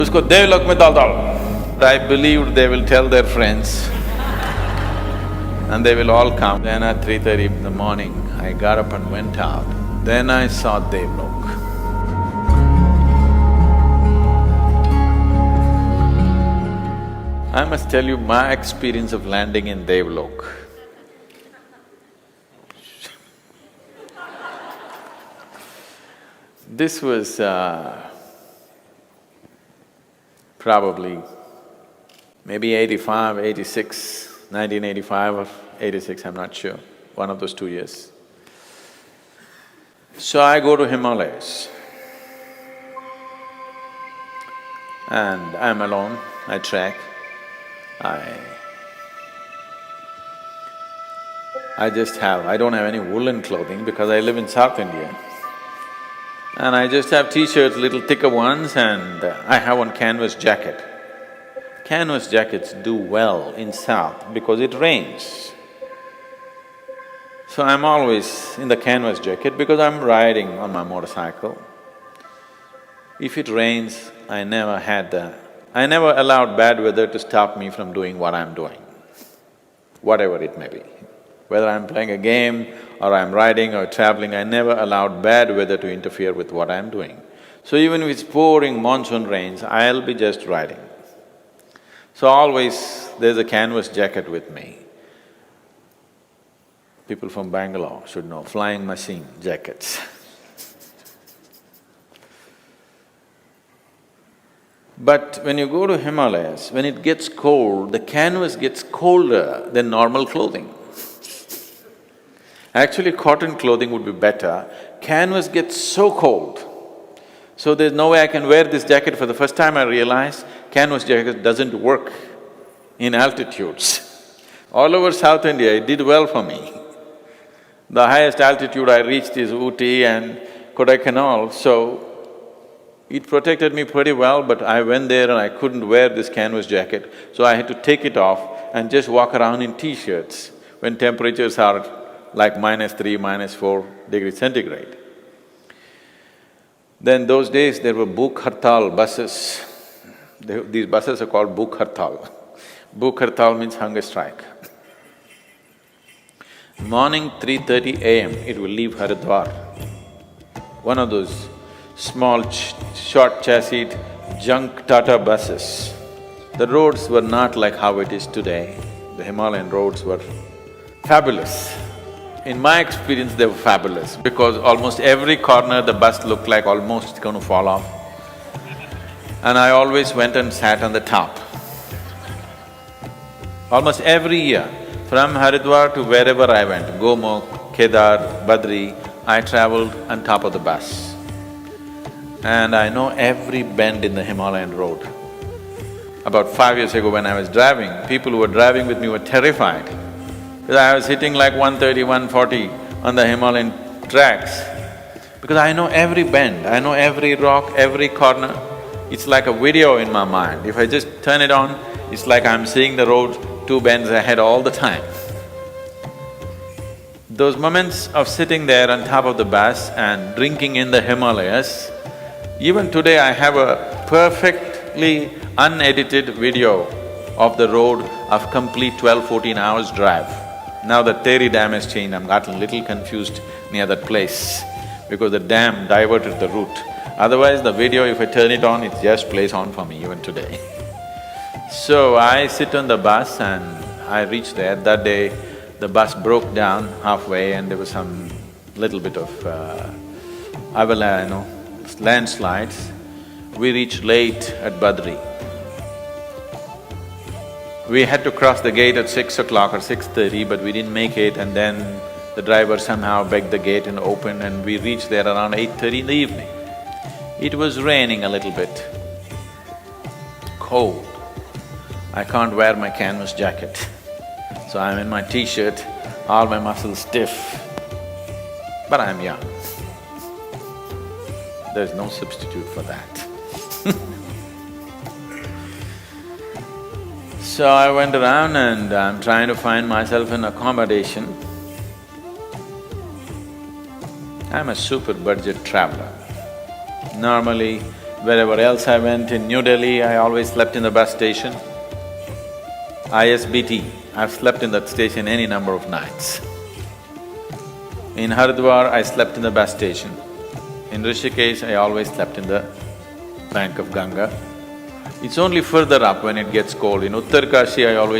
उसको देवलोक में डाल डाल. I believed they will tell their friends and they will all come. Then at 3:30 in the morning, I got up and went out. Then I saw Devlok. I must tell you my experience of landing in Devlok. This was probably maybe 85, 86, 1985 or 86, I'm not sure, one of those 2 years. So I go to Himalayas and I'm alone, I trek, I don't have any woolen clothing because I live in South India. And I just have t-shirts, little thicker ones, and I have one canvas jacket. Canvas jackets do well in South because it rains. So I'm always in the canvas jacket because I'm riding on my motorcycle. If it rains, I never allowed bad weather to stop me from doing what I'm doing, whatever it may be. Whether I'm playing a game or I'm riding or traveling, I never allowed bad weather to interfere with what I'm doing. So even if it's pouring monsoon rains, I'll be just riding. So always there's a canvas jacket with me. People from Bangalore should know, flying machine jackets. But when you go to Himalayas, when it gets cold, the canvas gets colder than normal clothing. Actually, cotton clothing would be better. Canvas gets so cold, so there's no way I can wear this jacket. For the first time I realized canvas jacket doesn't work in altitudes. All over South India, it did well for me. The highest altitude I reached is Ooty and Kodaikanal, so it protected me pretty well, but I went there and I couldn't wear this canvas jacket, so I had to take it off and just walk around in t-shirts when temperatures are like -3, -4 degrees centigrade. Then those days there were Bhuk Hartal buses. These buses are called Bhuk Hartal. Bhuk Hartal means hunger strike. Morning 3:30 AM, it will leave Haridwar. One of those small short chassis junk Tata buses. The roads were not like how it is today. The Himalayan roads were fabulous. In my experience, they were fabulous because almost every corner the bus looked like almost going to fall off. And I always went and sat on the top. Almost every year, from Haridwar to wherever I went, Gomukh, Kedar, Badri, I travelled on top of the bus. And I know every bend in the Himalayan road. About 5 years ago when I was driving, people who were driving with me were terrified because I was hitting like 130, 140 on the Himalayan tracks. Because I know every bend, I know every rock, every corner. It's like a video in my mind. If I just turn it on, it's like I'm seeing the road 2 bends ahead all the time. Those moments of sitting there on top of the bus and drinking in the Himalayas, even today I have a perfectly unedited video of the road of complete 12-14 hours drive. Now the Teri Dam has changed, I'm gotten a little confused near that place because the dam diverted the route. Otherwise, the video, if I turn it on, it just plays on for me even today. So I sit on the bus and I reach there. That day, the bus broke down halfway and there was some little bit of landslides. We reached late at Badri. We had to cross the gate at 6 o'clock or 6:30, but we didn't make it, and then the driver somehow begged the gate and opened, and we reached there around 8:30 in the evening. It was raining a little bit, cold. I can't wear my canvas jacket, so I'm in my t-shirt, all my muscles stiff, but I'm young. There's no substitute for that. So I went around and I'm trying to find myself an accommodation. I'm a super budget traveler. Normally, Wherever else I went, in New Delhi, I always slept in the bus station. ISBT, I've slept in that station any number of nights. In Haridwar, I slept in the bus station. In Rishikesh, I always slept in the bank of Ganga. It's only further up when it gets cold. In Uttarkashi, I always